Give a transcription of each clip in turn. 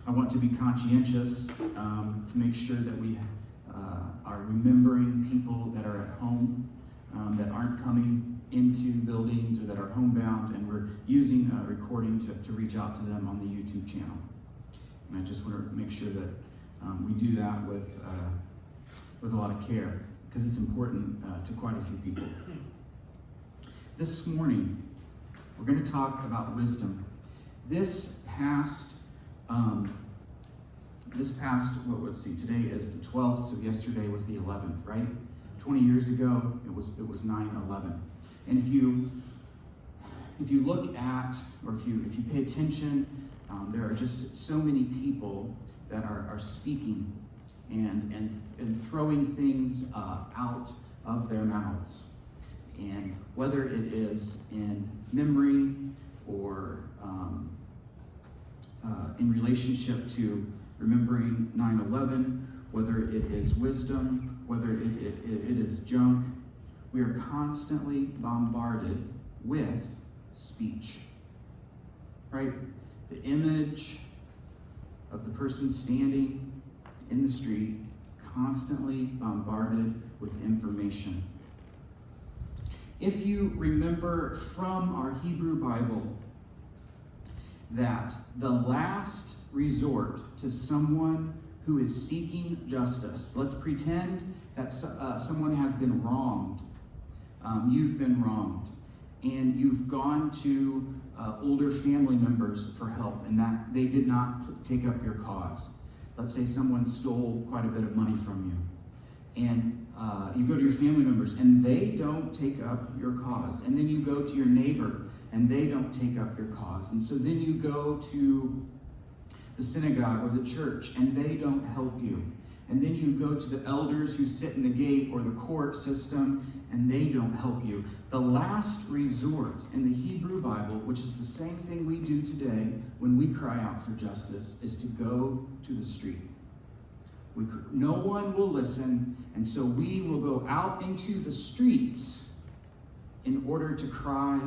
I want to be conscientious to make sure that we are remembering people that are at home, that aren't coming into buildings or that are homebound, and we're using a recording to reach out to them on the YouTube channel. And I just want to make sure that we do that with a lot of care, because it's important to quite a few people. This morning, we're going to talk about wisdom. This past, today is the 12th, so yesterday was the 11th, right? 20 years ago, it was 9/11. And if you look at, or if you pay attention, there are just so many people that are speaking and throwing things out of their mouths. And whether it is in memory or in relationship to remembering 9/11, whether it is wisdom, whether it is junk, we are constantly bombarded with speech. Right? The image of the person standing in the street, constantly bombarded with information. If you remember from our Hebrew Bible that the last resort to someone who is seeking justice, let's pretend that someone has been wronged. You've been wronged, and you've gone to older family members for help, and that they did not take up your cause. Let's say someone stole quite a bit of money from you, and you go to your family members, and they don't take up your cause. And then you go to your neighbor, and they don't take up your cause. And so then you go to the synagogue or the church, and they don't help you. And then you go to the elders who sit in the gate or the court system, and they don't help you. The last resort in the Hebrew Bible, which is the same thing we do today when we cry out for justice, is to go to the street. No one will listen, and so we will go out into the streets in order to cry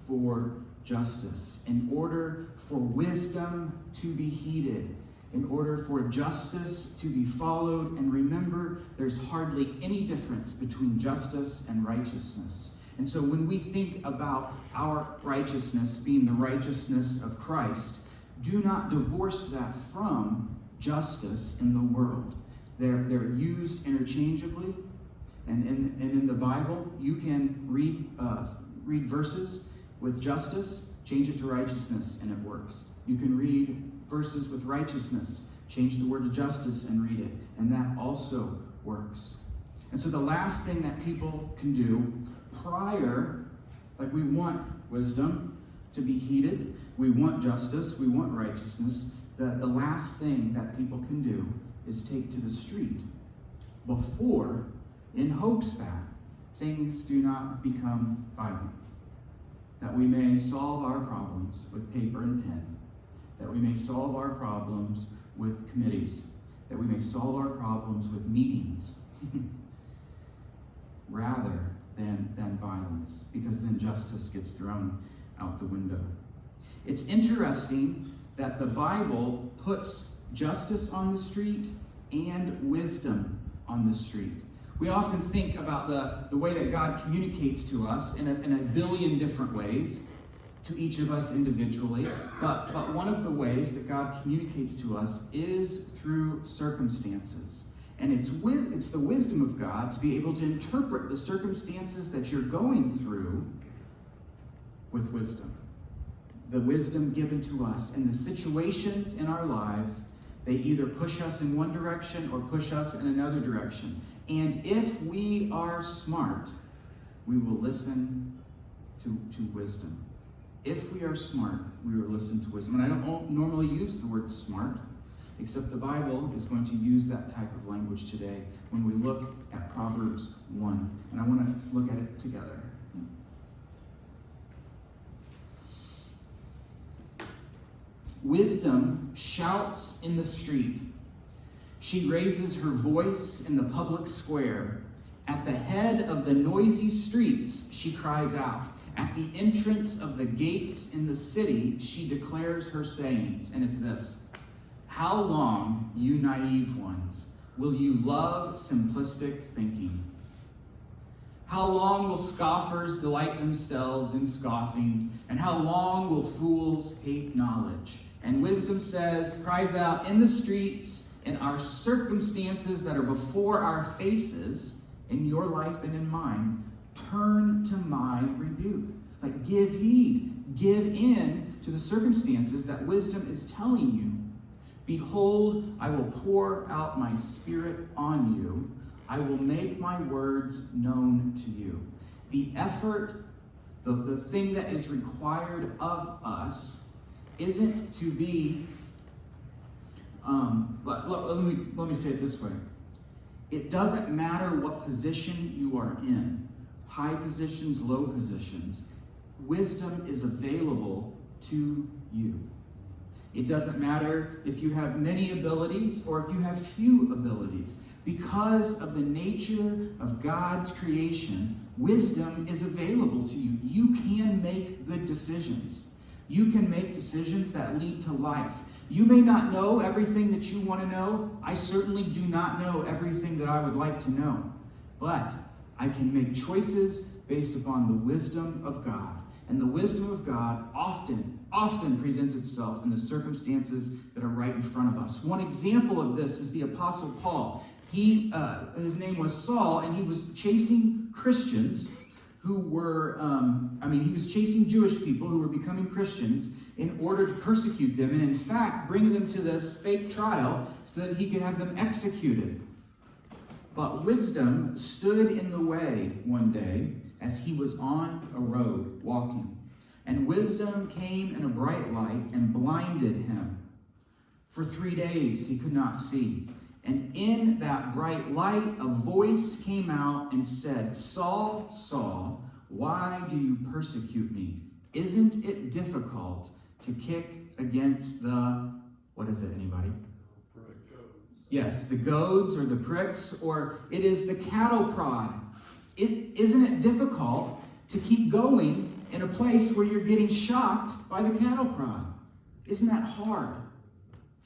for justice, in order for wisdom to be heeded, in order for justice to be followed. And remember, there's hardly any difference between justice and righteousness. And so when we think about our righteousness being the righteousness of Christ, do not divorce that from justice in the world. They're used interchangeably. And in the Bible, you can read verses with justice, change it to righteousness, and it works. You can read verses with righteousness, change the word to justice and read it, and that also works. And so the last thing that people can do prior, like we want wisdom to be heeded, we want justice, we want righteousness, the last thing that people can do is take to the street before, in hopes that things do not become violent, that we may solve our problems with paper and pen, that we may solve our problems with committees, that we may solve our problems with meetings, rather than violence, because then justice gets thrown out the window. It's interesting that the Bible puts justice on the street and wisdom on the street. We often think about the way that God communicates to us in a billion different ways, to each of us individually, but one of the ways that God communicates to us is through circumstances. And it's the wisdom of God to be able to interpret the circumstances that you're going through with wisdom. The wisdom given to us, and the situations in our lives, they either push us in one direction or push us in another direction. And if we are smart, we will listen to wisdom. If we are smart, we will listen to wisdom. And I don't normally use the word smart, except the Bible is going to use that type of language today when we look at Proverbs 1. And I want to look at it together. Wisdom shouts in the street. She raises her voice in the public square. At the head of the noisy streets, she cries out. At the entrance of the gates in the city, she declares her sayings. And it's this: How long, you naive ones, will you love simplistic thinking? How long will scoffers delight themselves in scoffing? And how long will fools hate knowledge? And wisdom cries out in the streets, in our circumstances that are before our faces, in your life and in mine, turn to my rebuke. Like, give heed, give in to the circumstances that wisdom is telling you. Behold, I will pour out my spirit on you. I will make my words known to you. The effort, the thing that is required of us isn't to be, let me say it this way. It doesn't matter what position you are in, high positions, low positions. Wisdom is available to you. It doesn't matter if you have many abilities or if you have few abilities. Because of the nature of God's creation, wisdom is available to you. You can make good decisions. You can make decisions that lead to life. You may not know everything that you want to know. I certainly do not know everything that I would like to know. But I can make choices based upon the wisdom of God. And the wisdom of God often presents itself in the circumstances that are right in front of us. One example of this is the Apostle Paul. His name was Saul, and he was chasing Christians who were, he was chasing Jewish people who were becoming Christians in order to persecute them and, in fact, bring them to this fake trial so that he could have them executed. But wisdom stood in the way one day as he was on a road walking. And wisdom came in a bright light and blinded him. For 3 days he could not see. And in that bright light, a voice came out and said, Saul, Saul, why do you persecute me? Isn't it difficult to kick against the, what is it, anybody? Yes, the goads or the pricks, or it is the cattle prod. Isn't it difficult to keep going in a place where you're getting shocked by the cattle prod? Isn't that hard?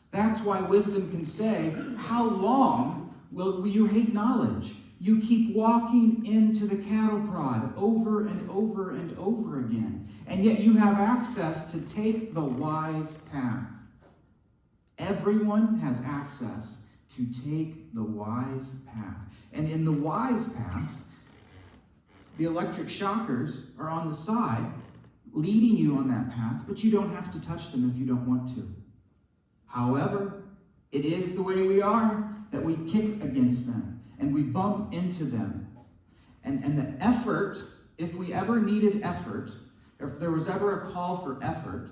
That's why wisdom can say, how long will you hate knowledge? You keep walking into the cattle prod over and over and over again. And yet you have access to take the wise path. Everyone has access to take the wise path. And in the wise path, the electric shockers are on the side, leading you on that path, but you don't have to touch them if you don't want to. However, it is the way we are that we kick against them and we bump into them. And the effort, if we ever needed effort, or if there was ever a call for effort,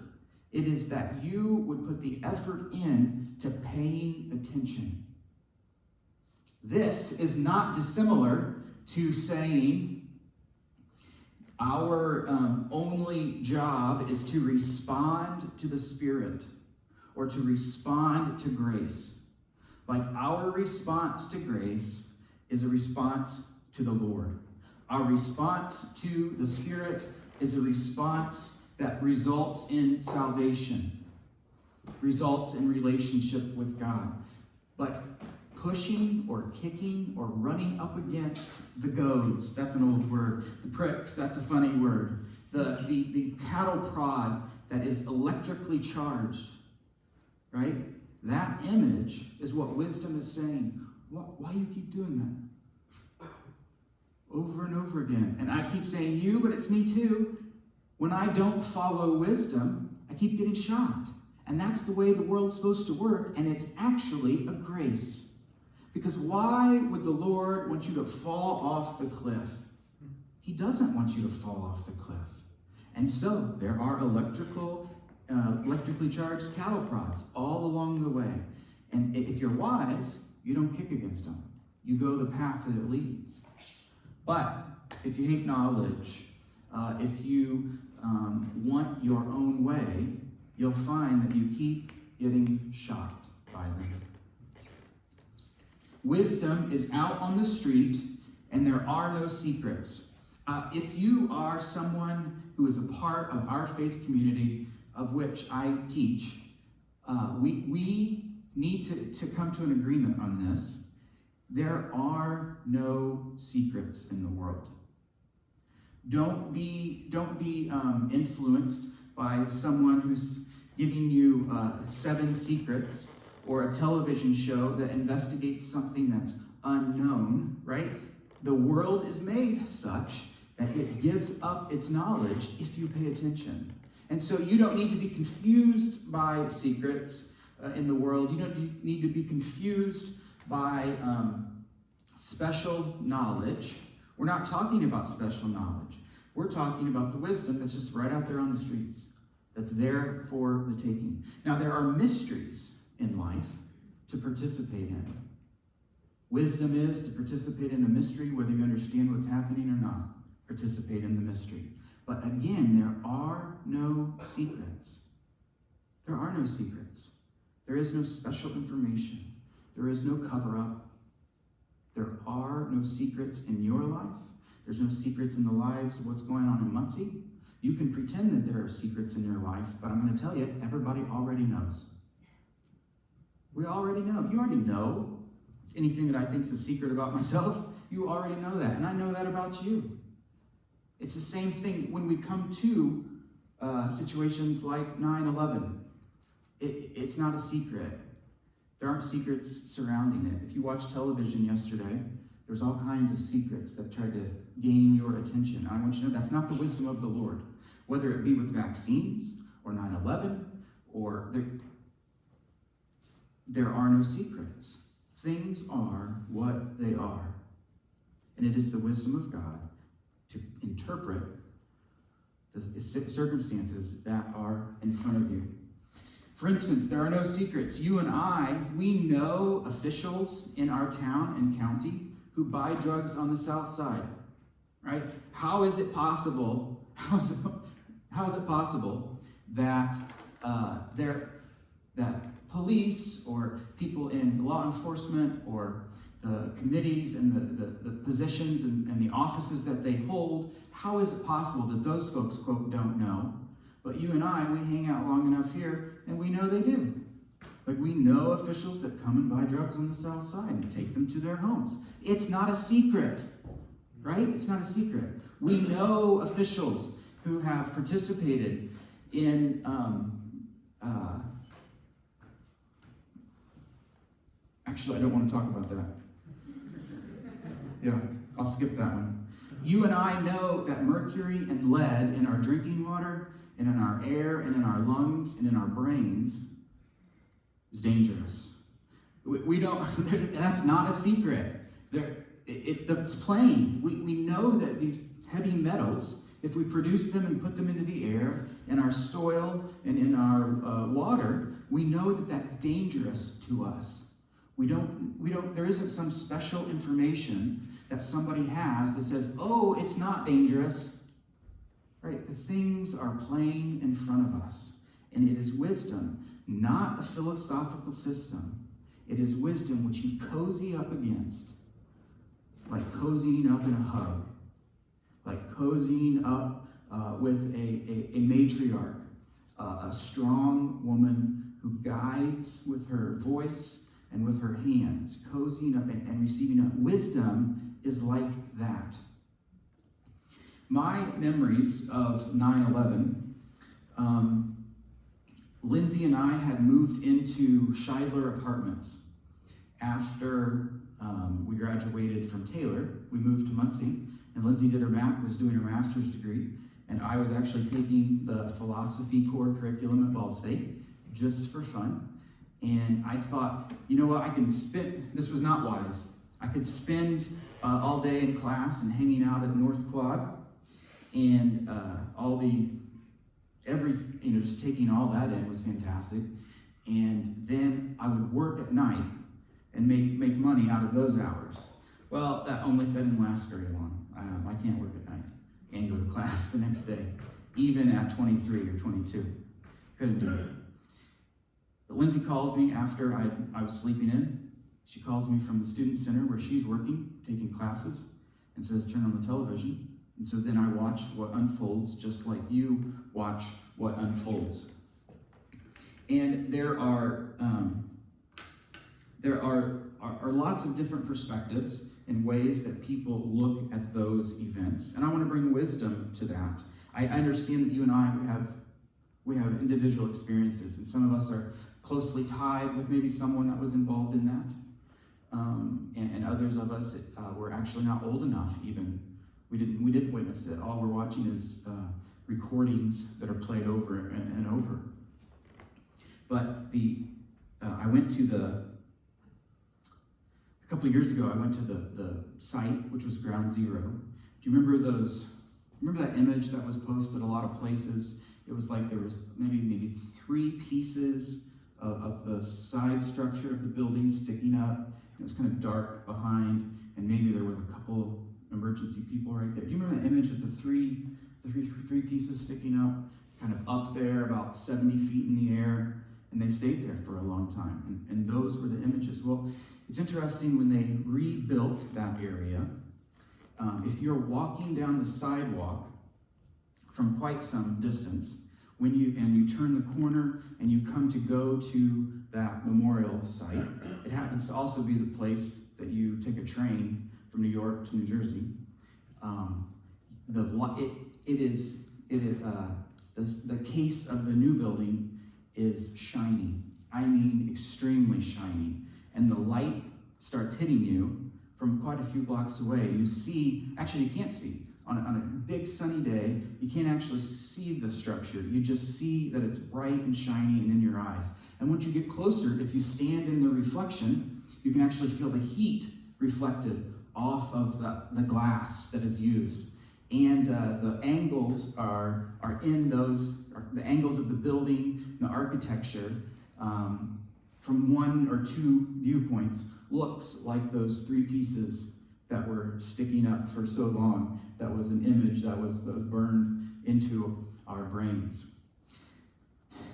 it is that you would put the effort in to paying attention. This is not dissimilar to saying our only job is to respond to the Spirit or to respond to grace. Like our response to grace is a response to the Lord. Our response to the Spirit is a response that results in salvation, results in relationship with God. But pushing or kicking or running up against the goads, that's an old word. The pricks, that's a funny word. The cattle prod that is electrically charged, right? That image is what wisdom is saying. Why do you keep doing that? Over and over again. And I keep saying you, but it's me too. When I don't follow wisdom, I keep getting shocked. And that's the way the world's supposed to work, and it's actually a grace. Because why would the Lord want you to fall off the cliff? He doesn't want you to fall off the cliff. And so there are electrically charged cattle prods all along the way. And if you're wise, you don't kick against them. You go the path that it leads. But if you hate knowledge, if you want your own way, you'll find that you keep getting shocked by them. Wisdom is out on the street, and there are no secrets. If you are someone who is a part of our faith community, of which I teach, we need to come to an agreement on this. There are no secrets in the world. Don't be influenced by someone who's giving you 7 secrets or a television show that investigates something that's unknown, right? The world is made such that it gives up its knowledge if you pay attention. And so you don't need to be confused by secrets in the world. You don't need to be confused by special knowledge. We're not talking about special knowledge. We're talking about the wisdom that's just right out there on the streets, that's there for the taking. Now, there are mysteries in life to participate in. Wisdom is to participate in a mystery, whether you understand what's happening or not. Participate in the mystery. But again, there are no secrets. There are no secrets. There is no special information. There is no cover-up. There are no secrets in your life. There's no secrets in the lives of what's going on in Muncie. You can pretend that there are secrets in your life, but I'm going to tell you, everybody already knows. We already know. You already know anything that I think is a secret about myself. You already know that, and I know that about you. It's the same thing when we come to situations like 9/11. It's not a secret. There aren't secrets surrounding it. If you watched television yesterday, there's all kinds of secrets that try to gain your attention. I want you to know that's not the wisdom of the Lord. Whether it be with vaccines or 9/11 or there are no secrets. Things are what they are. And it is the wisdom of God to interpret the circumstances that are in front of you. For instance, there are no secrets. You and I, we know officials in our town and county who buy drugs on the south side, right? How is it possible? How is it possible that that police or people in law enforcement or the committees and the positions and the offices that they hold, how is it possible that those folks, quote, don't know? But you and I, we hang out long enough here, and we know they do. Like, we know officials that come and buy drugs on the south side and take them to their homes. It's not a secret, right? It's not a secret. We know officials who have participated in actually, I don't want to talk about that. Yeah, I'll skip that one. You and I know that mercury and lead in our drinking water and in our air and in our lungs and in our brains is dangerous. We don't, that's not a secret. It's plain. We know that these heavy metals, if we produce them and put them into the air, in our soil and in our water, we know that that's dangerous to us. There isn't some special information that somebody has that says, oh, it's not dangerous. Right? The things are plain in front of us. And it is wisdom, not a philosophical system. It is wisdom which you cozy up against, like cozying up in a hug, like cozying up with a matriarch, a strong woman who guides with her voice and with her hands, cozying up and receiving up. Wisdom is like that. My memories of 9/11, Lindsay and I had moved into Scheidler Apartments. After we graduated from Taylor, we moved to Muncie, and Lindsay was doing her master's degree, and I was actually taking the philosophy core curriculum at Ball State just for fun. And I thought, you know what, this was not wise. I could spend all day in class and hanging out at North Quad and just taking all that in was fantastic. And then I would work at night and make money out of those hours. Well, that didn't last very long. I can't work at night and go to class the next day, even at 23 or 22. Couldn't do it. But Lindsay calls me after I was sleeping in. She calls me from the student center where she's working, taking classes, and says, turn on the television. And so then I watch what unfolds, just like you watch what unfolds. And there are There are lots of different perspectives and ways that people look at those events. And I want to bring wisdom to that. I understand that you and I, we have individual experiences, and some of us are closely tied with maybe someone that was involved in that. And others of us were actually not old enough even. We didn't witness it. All we're watching is recordings that are played over and over. But I went to a couple of years ago, I went to the site, which was Ground Zero. Do you remember that image that was posted a lot of places? It was like there was maybe 3 pieces of the side structure of the building sticking up. It was kind of dark behind, and maybe there was a couple emergency people right there. Do you remember that image of the three pieces sticking up, kind of up there, about 70 feet in the air, and they stayed there for a long time, and those were the images. Well, it's interesting when they rebuilt that area, if you're walking down the sidewalk from quite some distance, and you turn the corner and you come to go to that memorial site, it happens to also be the place that you take a train from New York to New Jersey. The case of the new building is shiny. I mean, extremely shiny. And the light starts hitting you from quite a few blocks away. You can't see. On a big sunny day, you can't actually see the structure. You just see that it's bright and shiny and in your eyes. And once you get closer, if you stand in the reflection, you can actually feel the heat reflected off of the glass that is used. And the angles are in the angles of the building, the architecture, from 1 or 2 viewpoints, looks like those 3 pieces that were sticking up for so long. That was an image that was burned into our brains.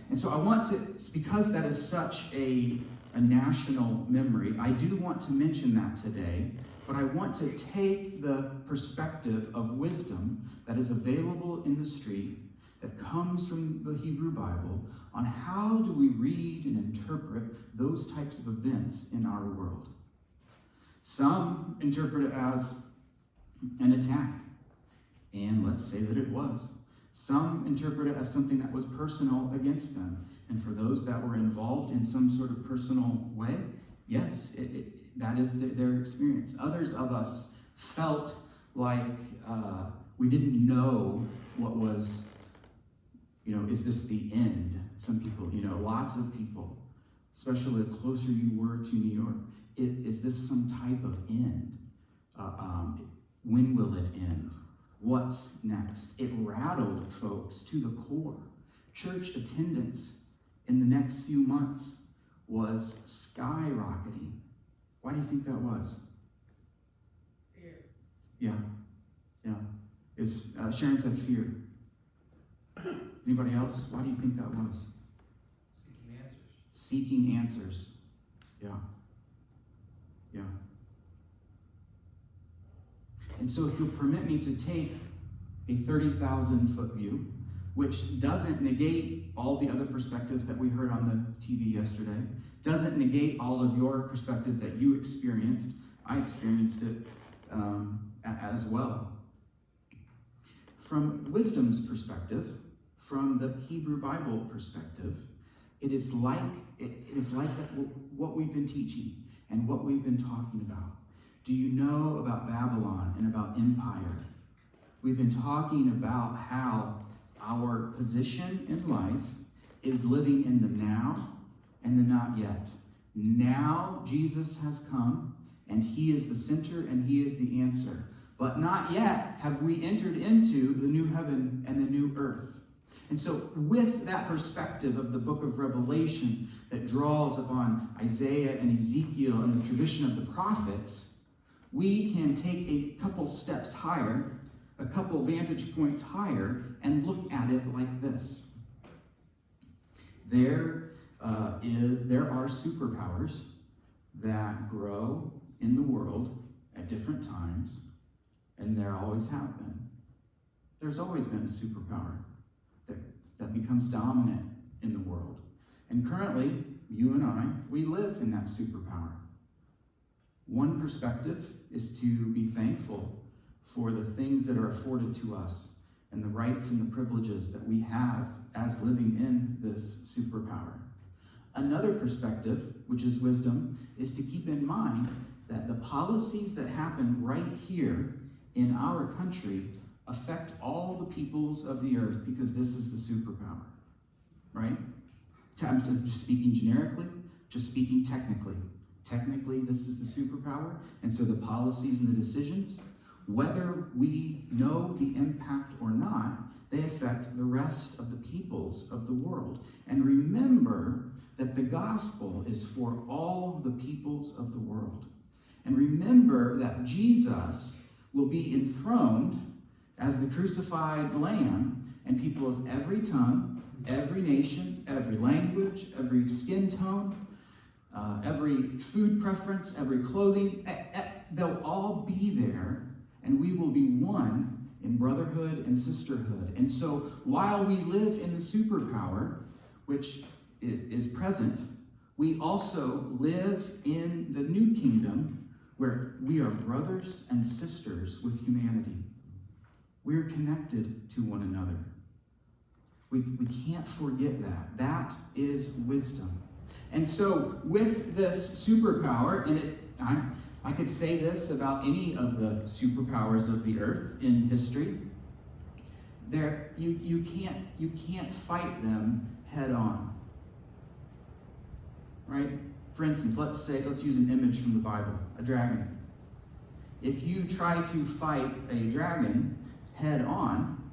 And so I want to, because that is such a national memory, I do want to mention that today, but I want to take the perspective of wisdom that is available in the street, that comes from the Hebrew Bible, on how do we read and interpret those types of events in our world. Some interpret it as an attack, and let's say that it was. Some interpret it as something that was personal against them, and for those that were involved in some sort of personal way, yes, that is their experience. Others of us felt like we didn't know what was, is this the end? Some people, lots of people, especially the closer you were to New York, is this some type of end? When will it end? What's next? It rattled folks to the core. Church attendance in the next few months was skyrocketing. Why do you think that was? Fear. Yeah. Sharon said fear. Anybody else? Why do you think that was? Seeking answers. Seeking answers. Yeah. And so if you'll permit me to take a 30,000-foot view, which doesn't negate all the other perspectives that we heard on the TV yesterday, doesn't negate all of your perspectives that you experienced. I experienced it as well. From wisdom's perspective, from the Hebrew Bible perspective, it is like what we've been teaching and what we've been talking about. Do you know about Babylon and about empire? We've been talking about how our position in life is living in the now and the not yet. Now Jesus has come, and he is the center and he is the answer. But not yet have we entered into the new heaven and the new earth. And so with that perspective of the book of Revelation that draws upon Isaiah and Ezekiel and the tradition of the prophets, we can take a couple steps higher, a couple vantage points higher, and look at it like this. There are superpowers that grow in the world at different times, and there always have been. There's always been a superpower that becomes dominant in the world. And currently, you and I, we live in that superpower. One perspective is to be thankful for the things that are afforded to us and the rights and the privileges that we have as living in this superpower. Another perspective, which is wisdom, is to keep in mind that the policies that happen right here in our country affect all the peoples of the earth because this is the superpower, right? I'm just speaking generically, just speaking technically. Technically, this is the superpower, and so the policies and the decisions, whether we know the impact or not, they affect the rest of the peoples of the world. And remember that the gospel is for all the peoples of the world. And remember that Jesus will be enthroned as the crucified lamb, and people of every tongue, every nation, every language, every skin tone, every food preference, every clothing, they'll all be there, and we will be one in brotherhood and sisterhood. And so while we live in the superpower, which is present, we also live in the new kingdom where we are brothers and sisters with humanity. We're connected to one another. We can't forget that. That is wisdom. And so with this superpower, and I could say this about any of the superpowers of the earth in history, you can't fight them head on. Right? For instance, let's use an image from the Bible, a dragon. If you try to fight a dragon head on,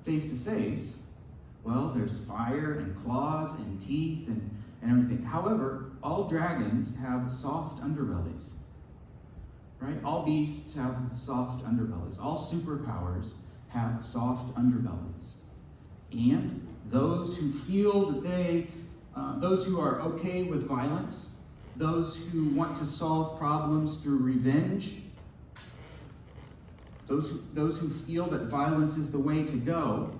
face to face, well, there's fire and claws and teeth and everything. However, all dragons have soft underbellies. Right? All beasts have soft underbellies. All superpowers have soft underbellies. And those who feel that those who are okay with violence, those who want to solve problems through revenge, those who feel that violence is the way to go,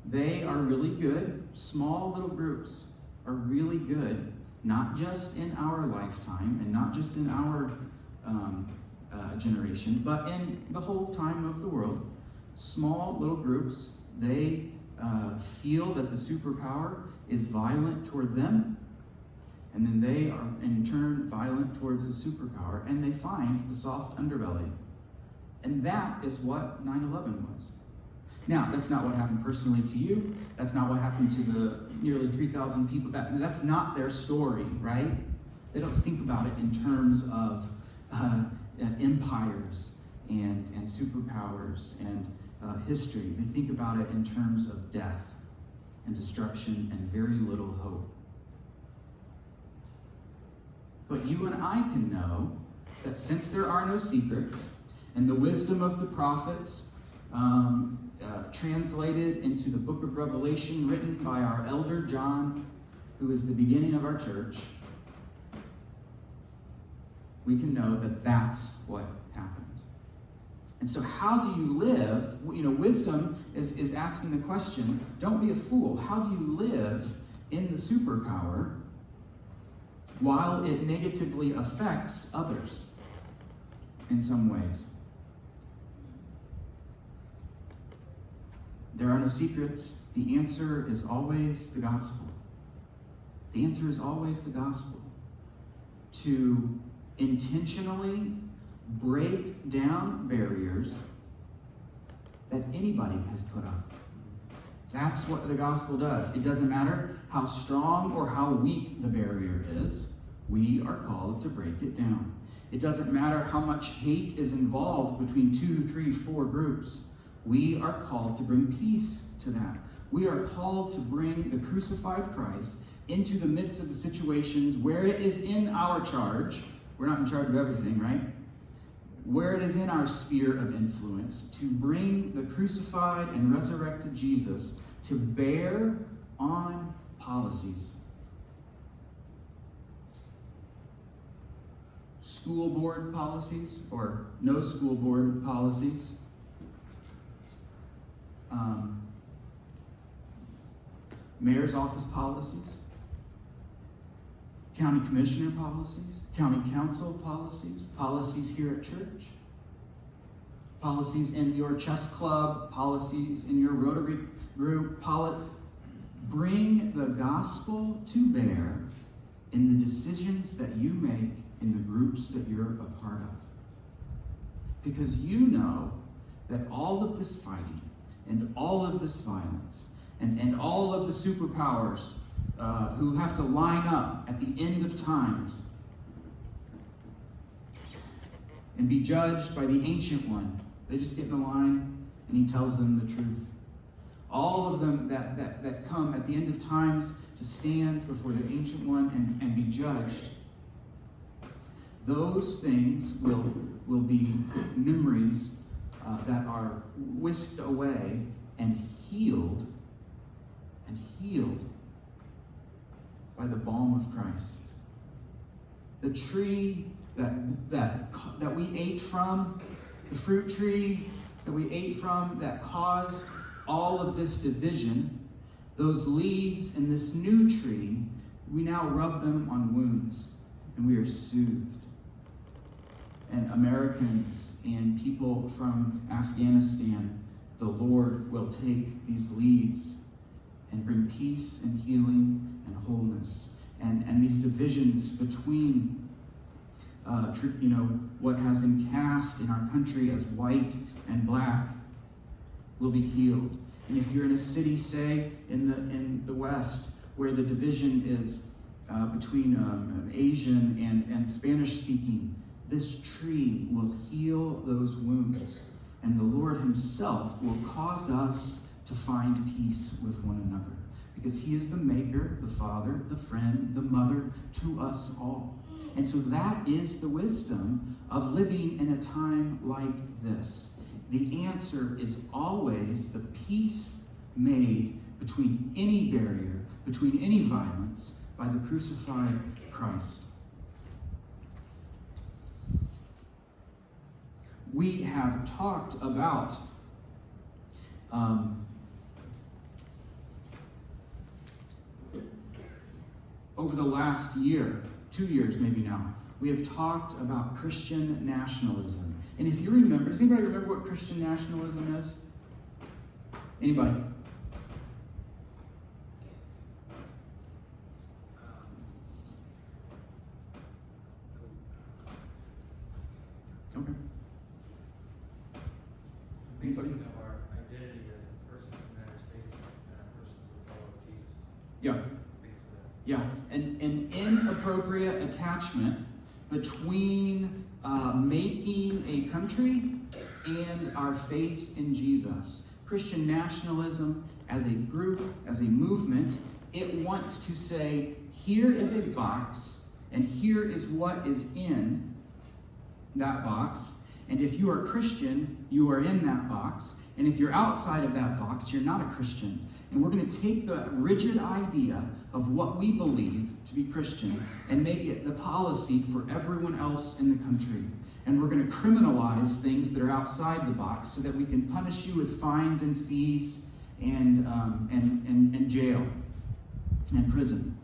they are really good. Small little groups are really good, not just in our lifetime and not just in our generation, but in the whole time of the world. Small little groups, they feel that the superpower is violent toward them, and then they are in turn violent towards the superpower, and they find the soft underbelly. And that is what 9/11 was. Now, that's not what happened personally to you. That's not what happened to the nearly 3,000 people. That's not their story, right? They don't think about it in terms of empires and superpowers and history. They think about it in terms of death and destruction and very little hope. But you and I can know that since there are no secrets, and the wisdom of the prophets translated into the book of Revelation written by our elder John, who is the beginning of our church, we can know that that's what happened. And so how do you live? Wisdom is asking the question, don't be a fool. How do you live in the superpower while it negatively affects others in some ways? There are no secrets. The answer is always the gospel. The answer is always the gospel. To intentionally break down barriers that anybody has put up. That's what the gospel does. It doesn't matter how strong or how weak the barrier is, we are called to break it down. It doesn't matter how much hate is involved between 2, 3, 4 groups. We are called to bring peace to that. We are called to bring the crucified Christ into the midst of the situations where it is in our charge. We're not in charge of everything, right? Where it is in our sphere of influence, to bring the crucified and resurrected Jesus to bear on policies. School board policies or no school board policies. Mayor's office policies. county commissioner policies, county council policies, policies here at church, policies in your chess club, policies in your Rotary group. Bring the gospel to bear in the decisions that you make in the groups that you're a part of. Because you know that all of this fighting and all of this violence and all of the superpowers who have to line up at the end of times and be judged by the Ancient One, they just get in the line and he tells them the truth. All of them that come at the end of times to stand before the Ancient One and be judged, those things will be memories that are whisked away and healed by the balm of Christ. The tree that we ate from, the fruit tree that we ate from that caused all of this division, those leaves in this new tree, we now rub them on wounds and we are soothed. And Americans and people from Afghanistan, the Lord will take these leaves and bring peace and healing and wholeness. And these divisions between what has been cast in our country as white and black will be healed. And if you're in a city, say, in the West, where the division is between Asian and Spanish-speaking, this tree will heal those wounds. And the Lord himself will cause us to find peace with one another. Because he is the maker, the father, the friend, the mother to us all. And so that is the wisdom of living in a time like this. The answer is always the peace made between any barrier, between any violence, by the crucified Christ. We have talked about over the last year, 2 years maybe now, we have talked about Christian nationalism. And if you remember, does anybody remember what Christian nationalism is? Anybody? Okay. Basically, of our identity as a person in the United States and a person who follows Jesus. Yeah. Basically. Yeah, an inappropriate attachment between making a country and our faith in Jesus. Christian nationalism as a group, as a movement, it wants to say, here is a box, and here is what is in that box. And if you are Christian, you are in that box. And if you're outside of that box, you're not a Christian. And we're going to take the rigid idea of what we believe to be Christian and make it the policy for everyone else in the country. And we're going to criminalize things that are outside the box so that we can punish you with fines and fees and jail and prison.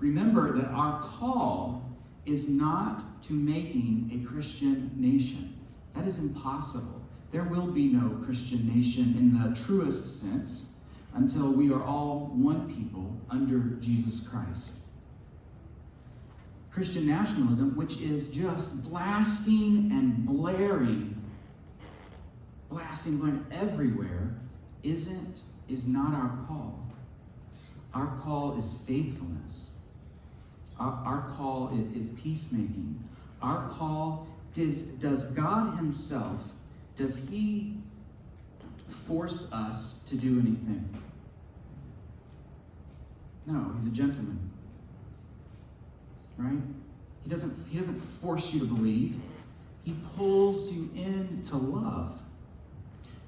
Remember that our call is not to making a Christian nation. That is impossible. There will be no Christian nation in the truest sense until we are all one people under Jesus Christ. Christian nationalism, which is just blasting and blaring everywhere, is not our call. Our call is faithfulness. Our call is peacemaking. Our call does God himself, does he force us to do anything? No, he's a gentleman. Right? He doesn't force you to believe. He pulls you into love.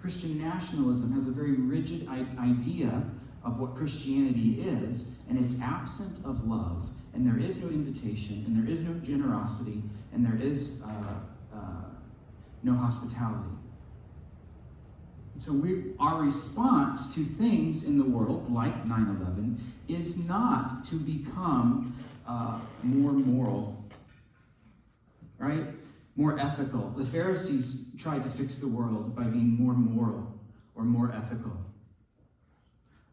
Christian nationalism has a very rigid idea of what Christianity is, and it's absent of love, and there is no invitation, and there is no generosity, and there is no hospitality. So our response to things in the world, like 9/11, is not to become more moral, right? More ethical. The Pharisees tried to fix the world by being more moral or more ethical.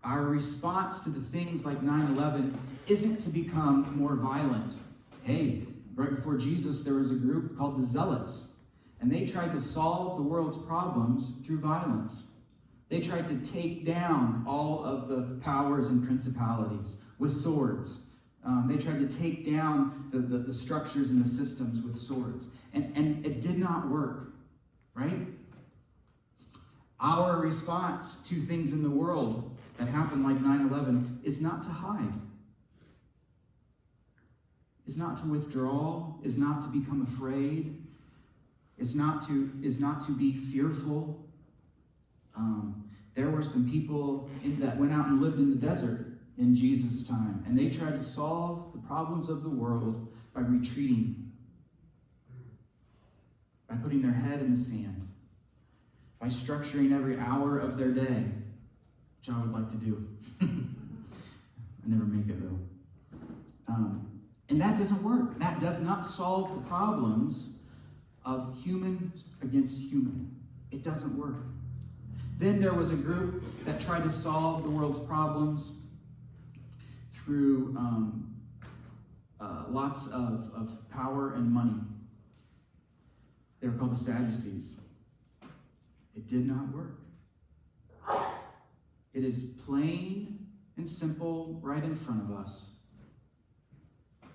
Our response to the things like 9/11 isn't to become more violent. Hey, right before Jesus, there was a group called the Zealots, and they tried to solve the world's problems through violence. They tried to take down all of the powers and principalities with swords. They tried to take down the structures and the systems with swords. And it did not work, right? Our response to things in the world that happened like 9/11 is not to hide, is not to withdraw, is not to become afraid, is not to be fearful. There were some people that went out and lived in the desert in Jesus' time, and they tried to solve the problems of the world by retreating, by putting their head in the sand, by structuring every hour of their day, which I would like to do. I never make it though. And that doesn't work. That does not solve the problems of human against human. It doesn't work. Then there was a group that tried to solve the world's problems through lots of power and money. They were called the Sadducees. It did not work. It is plain and simple right in front of us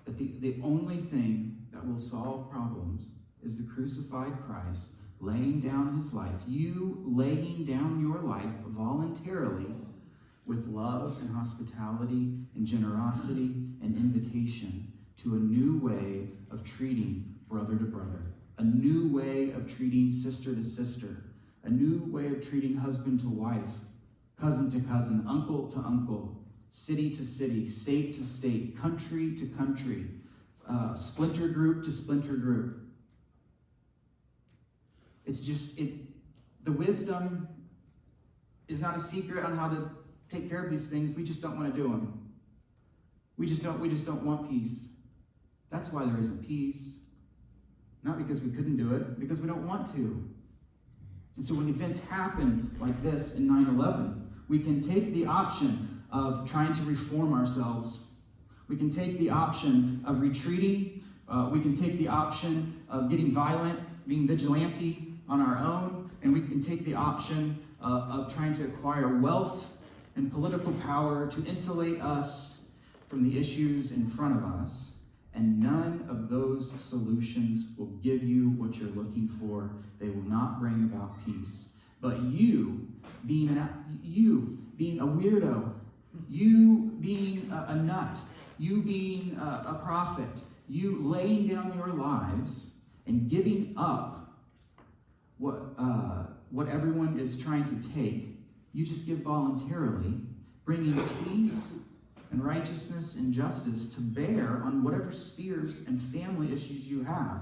that the only thing that will solve problems is the crucified Christ laying down his life. You laying down your life voluntarily with love and hospitality and generosity and invitation to a new way of treating brother to brother, a new way of treating sister to sister, a new way of treating husband to wife, cousin to cousin, uncle to uncle, city to city, state to state, country to country, splinter group to splinter group. It's just, the wisdom is not a secret on how to take care of these things. We just don't want to do them. We just don't want peace. That's why there isn't peace. Not because we couldn't do it, because we don't want to. And so when events happen like this in 9/11, we can take the option of trying to reform ourselves. We can take the option of retreating. We can take the option of getting violent, being vigilante on our own. And we can take the option of trying to acquire wealth and political power to insulate us from the issues in front of us. And none of those solutions will give you what you're looking for. They will not bring about peace. But you being a weirdo, you being a nut, you being a prophet, you laying down your lives and giving up what everyone is trying to take, you just give voluntarily, bringing peace and righteousness and justice to bear on whatever spheres and family issues you have.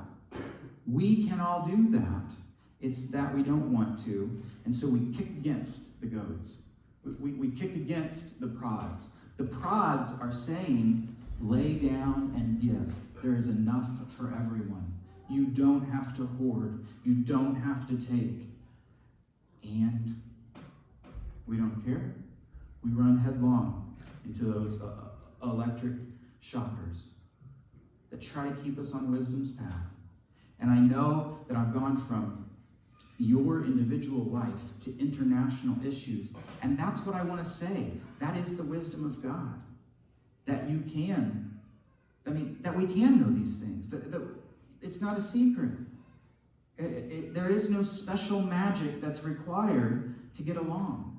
We can all do that. It's that we don't want to, and so we kick against the goads. We kick against the prods. The prods are saying, lay down and give. There is enough for everyone. You don't have to hoard. You don't have to take. And we don't care. We run headlong into those electric shockers that try to keep us on wisdom's path. And I know that I've gone from your individual life to international issues. And that's what I want to say. That is the wisdom of God. That you can, that we can know these things. That it's not a secret. There is no special magic that's required to get along.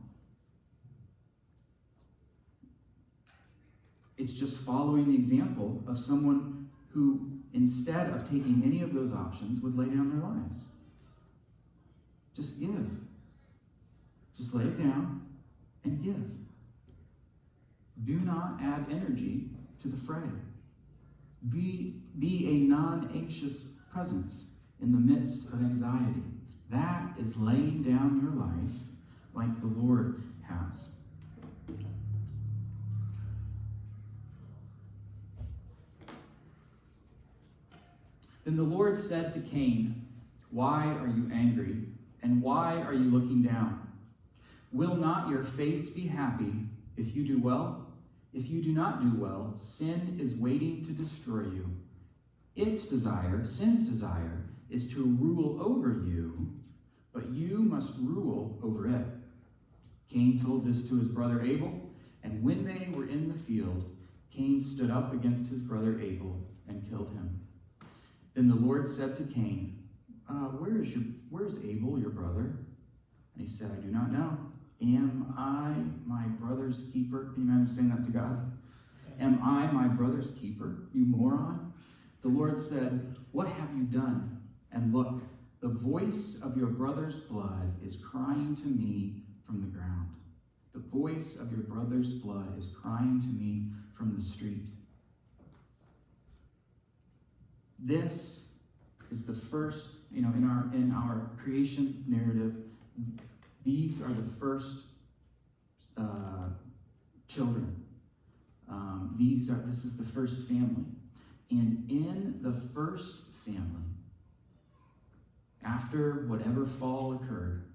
It's just following the example of someone who, instead of taking any of those options, would lay down their lives. Just give. Just lay it down and give. Do not add energy to the fray. Be a non-anxious presence in the midst of anxiety. That is laying down your life like the Lord has. Then the Lord said to Cain, "Why are you angry, and why are you looking down? Will not your face be happy if you do well? If you do not do well, sin is waiting to destroy you. Its desire, sin's desire, is to rule over you, but you must rule over it." Cain told this to his brother Abel, and when they were in the field, Cain stood up against his brother Abel and killed him. Then the Lord said to Cain, where is Abel, your brother?" And he said, "I do not know. Am I my brother's keeper?" Can you imagine saying that to God? "Am I my brother's keeper, you moron?" The Lord said, "What have you done? And look, the voice of your brother's blood is crying to me from the ground. The voice of your brother's blood is crying to me from the street." This is the first, in our creation narrative, these are the first children. This is the first family. And in the first family, after whatever fall occurred,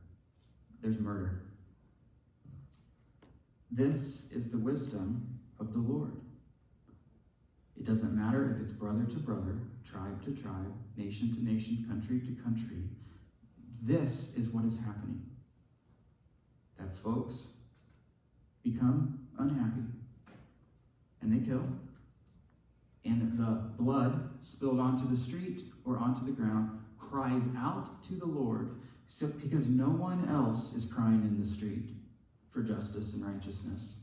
there's murder. This is the wisdom of the Lord. It doesn't matter if it's brother to brother, tribe to tribe, nation to nation, country to country. This is what is happening. That folks become unhappy and they kill. And the blood spilled onto the street or onto the ground cries out to the Lord, because no one else is crying in the street for justice and righteousness.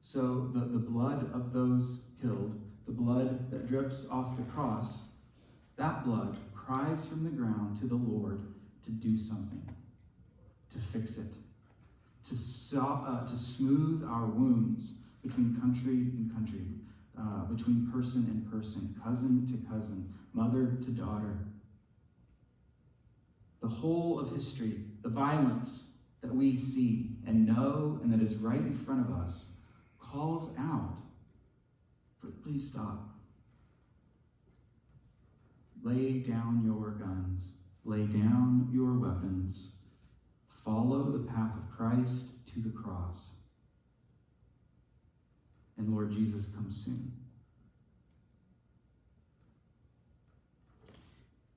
So the blood of those killed, the blood that drips off the cross, that blood cries from the ground to the Lord to do something, to fix it, to smooth our wounds between country and country, between person and person, cousin to cousin, mother to daughter. The whole of history, the violence that we see and know and that is right in front of us, calls out for, please stop. Lay down your guns. Lay down your weapons. Follow the path of Christ to the cross. And Lord Jesus, come soon.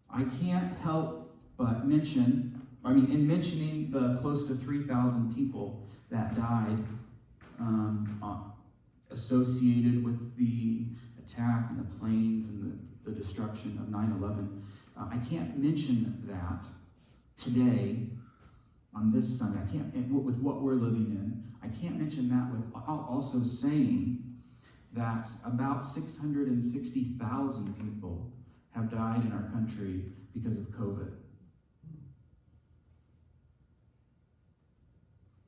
I can't help but mention, in mentioning the close to 3,000 people that died associated with the attack and the planes and the destruction of 9/11, I can't mention that today on this Sunday. I can't, with what we're living in, I can't mention that without also saying that about 660,000 people have died in our country because of COVID.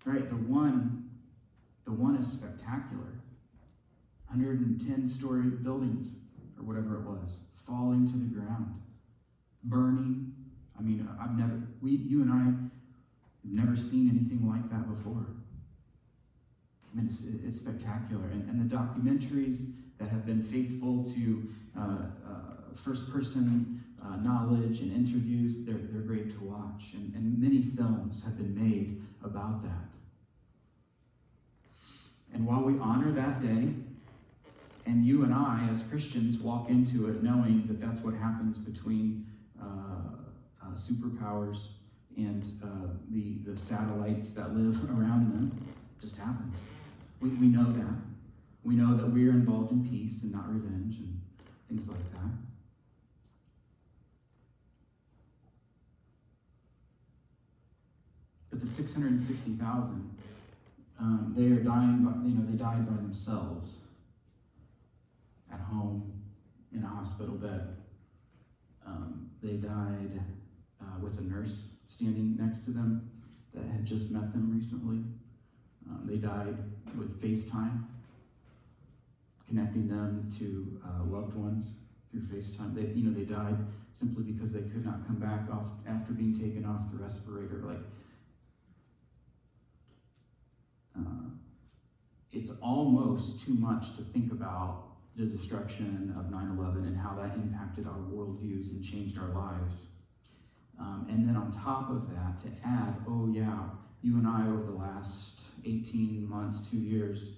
Right, the one is spectacular. 110-story buildings, or whatever it was, falling to the ground, burning. You and I have never seen anything like that before. It's spectacular. And the documentaries that have been faithful to first-person knowledge and interviews, they're great to watch. And many films have been made about that. And while we honor that day, and you and I, as Christians, walk into it knowing that that's what happens between superpowers and the satellites that live around them, it just happens. We know that. We know that we are involved in peace and not revenge and things like that. But the 660,000, they are dying. They died by themselves at home in a hospital bed. They died with a nurse standing next to them that had just met them recently. They died with FaceTime, connecting them to loved ones through FaceTime. They died simply because they could not come back after being taken off the respirator. It's almost too much to think about the destruction of 9/11 and how that impacted impacted our worldviews and changed our lives. And then on top of that, to add, oh yeah, you and I over the last 18 months, 2 years,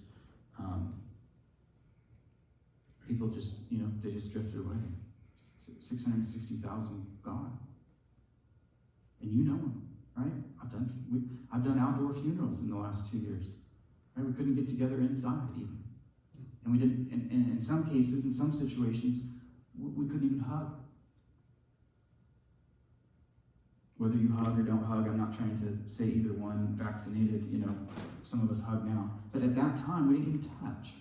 people just, they just drifted away. 660,000 gone. And you know them, right? I've done outdoor funerals in the last 2 years. Right? We couldn't get together inside even. And we didn't, and in some cases, in some situations, we couldn't even hug. Whether you hug or don't hug, I'm not trying to say either one. Vaccinated, some of us hug now. But at that time, we didn't even touch.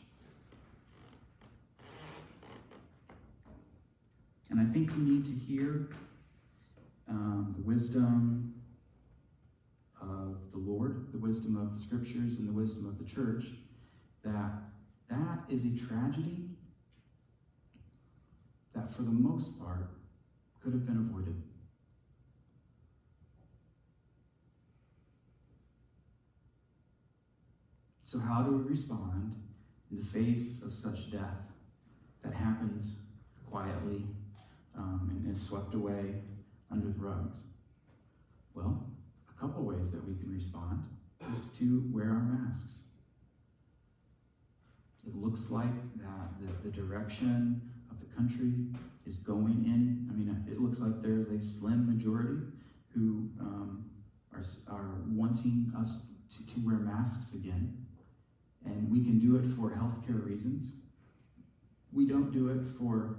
And I think we need to hear the wisdom of the Lord, the wisdom of the Scriptures, and the wisdom of the church, that is a tragedy that for the most part could have been avoided. So how do we respond in the face of such death that happens quietly and is swept away under the rugs? Well, a couple ways that we can respond is to wear our masks. It looks like that the direction of the country is going in. It looks like there's a slim majority who are wanting us to wear masks again. And we can do it for healthcare reasons. We don't do it for,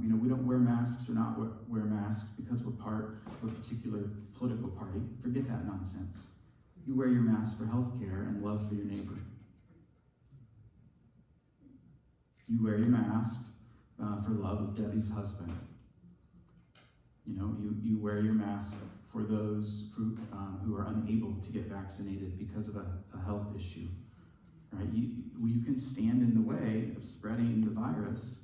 we don't wear masks or not wear masks because we're part of a particular political party. Forget that nonsense. You wear your mask for healthcare and love for your neighbor. You wear your mask for love of Debbie's husband. You wear your mask for those who are unable to get vaccinated because of a health issue. Right? You can stand in the way of spreading the virus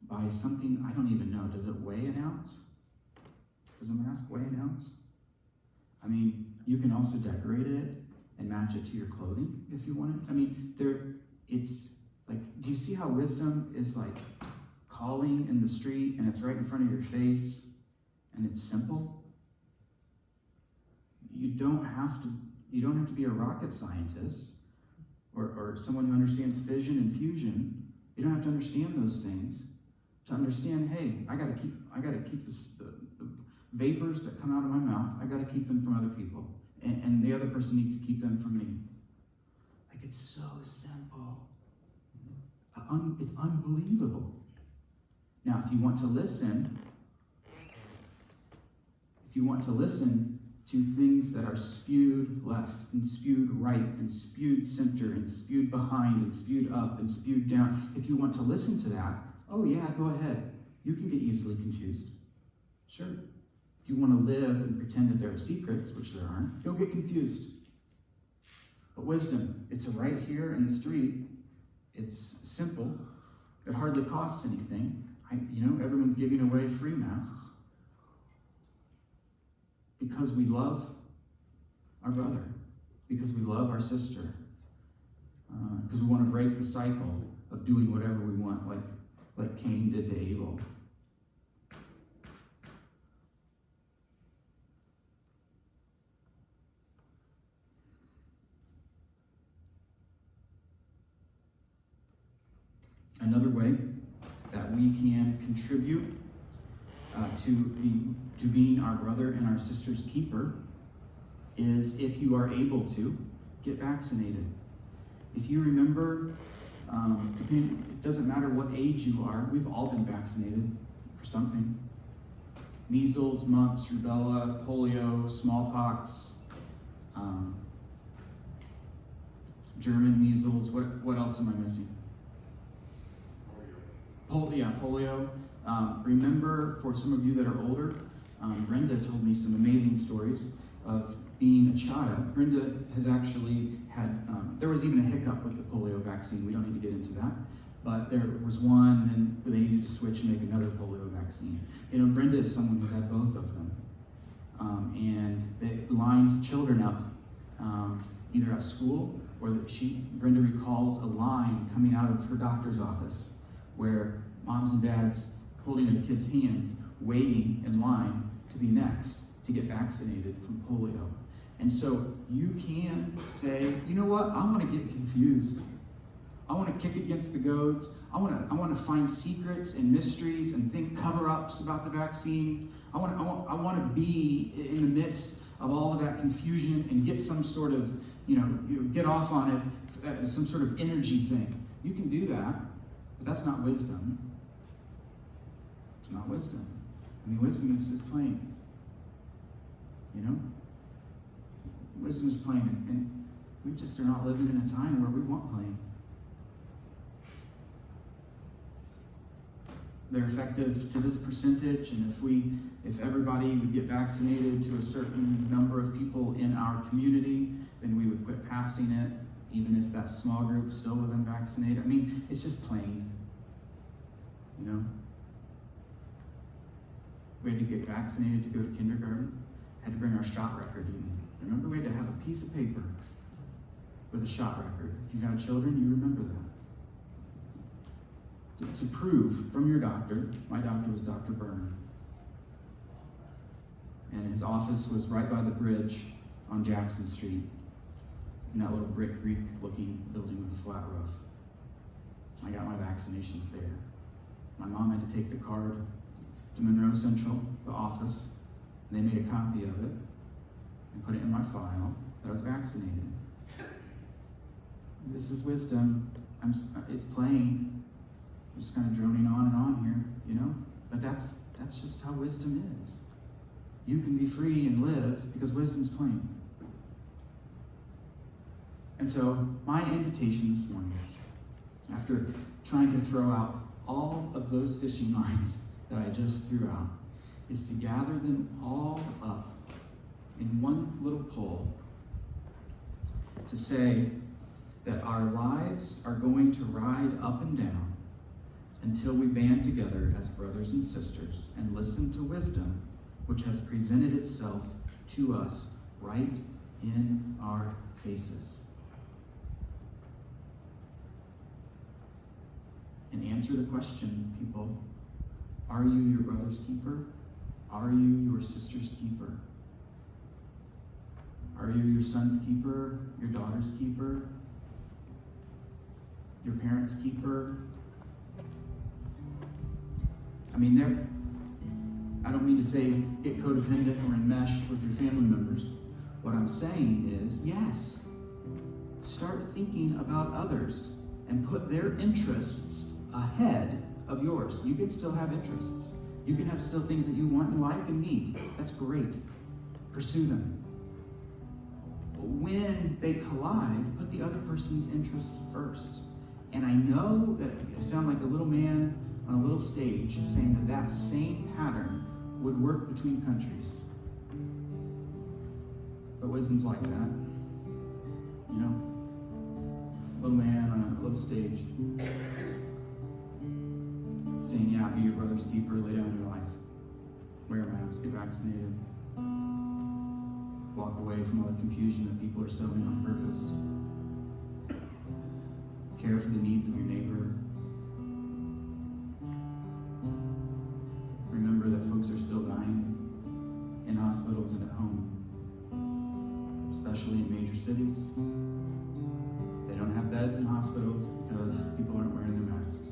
by something, I don't even know. Does it weigh an ounce? Does a mask weigh an ounce? You can also decorate it and match it to your clothing if you want it. It's like, do you see how wisdom is like calling in the street and it's right in front of your face and it's simple? You don't have to be a rocket scientist or someone who understands fission and fusion. You don't have to understand those things to understand, hey, I gotta keep the vapors that come out of my mouth, I gotta keep them from other people. And the other person needs to keep them from me. Like, it's so simple. It's unbelievable. Now, if you want to listen to things that are spewed left and spewed right and spewed center and spewed behind and spewed up and spewed down, if you want to listen to that, oh yeah, go ahead. You can get easily confused. Sure. If you want to live and pretend that there are secrets, which there aren't, you'll get confused. But wisdom, it's right here in the street. It's simple. It hardly costs anything. Everyone's giving away free masks. Because we love our brother. Because we love our sister. Because we want to break the cycle of doing whatever we want, like Cain did to Abel. Another way that we can contribute to being our brother and our sister's keeper is if you are able to get vaccinated. If you remember, it doesn't matter what age you are, we've all been vaccinated for something. Measles, mumps, rubella, polio, smallpox, German measles. What else am I missing? Polio. Remember, for some of you that are older, Brenda told me some amazing stories of being a child. Brenda has actually had, there was even a hiccup with the polio vaccine. We don't need to get into that. But there was one, and they needed to switch and make another polio vaccine. Brenda is someone who's had both of them. And they lined children up, either at school or Brenda recalls a line coming out of her doctor's office where moms and dads holding a kid's hands, waiting in line to be next to get vaccinated from polio. And so you can say, you know what, I want to get confused. I want to kick against the goads. I want to find secrets and mysteries and think cover-ups about the vaccine. I want to be in the midst of all of that confusion and get some sort of, get off on it as some sort of energy thing. You can do that, but that's not wisdom. It's not wisdom. I mean, wisdom is just plain. Wisdom is plain, and we just are not living in a time where we want plain. They're effective to this percentage, and if everybody would get vaccinated to a certain number of people in our community, then we would quit passing it, even if that small group still was unvaccinated. I mean, it's just plain. We had to get vaccinated to go to kindergarten. Had to bring our shot record even. Remember, we had to have a piece of paper with a shot record. If you've had children, you remember that. To prove from your doctor, my doctor was Dr. Byrne. And his office was right by the bridge on Jackson Street, in that little brick Greek-looking building with a flat roof. I got my vaccinations there. My mom had to take the card to Monroe Central, the office, and they made a copy of it and put it in my file that I was vaccinated. This is wisdom. It's plain. I'm just kind of droning on and on here, But that's just how wisdom is. You can be free and live because wisdom's plain. And so, my invitation this morning, after trying to throw out all of those fishing lines that I just threw out, is to gather them all up in one little pull to say that our lives are going to ride up and down until we band together as brothers and sisters and listen to wisdom, which has presented itself to us right in our faces. And answer the question, people, are you your brother's keeper? Are you your sister's keeper? Are you your son's keeper, your daughter's keeper, your parents' keeper? I mean, I don't mean to say get codependent or enmeshed with your family members. What I'm saying is, yes, start thinking about others and put their interests ahead of yours. You can still have interests. You can have still things that you want and like and need. That's great. Pursue them. But when they collide, put the other person's interests first. And I know that I sound like a little man on a little stage saying that same pattern would work between countries. But wisdom's like that. Little man on a little stage saying, yeah, be your brother's keeper, lay down your life. Wear a mask, get vaccinated. Walk away from all the confusion that people are sowing on purpose. Care for the needs of your neighbor. Remember that folks are still dying in hospitals and at home, especially in major cities. They don't have beds in hospitals because people aren't wearing their masks.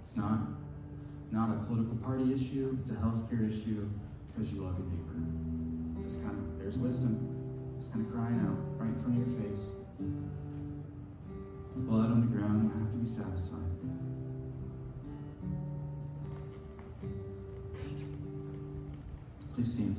It's not a political party issue, it's a healthcare issue because you love your neighbor. There's wisdom. Just kind of crying out right in front of your face. Blood on the ground will have to be satisfied. Please stand.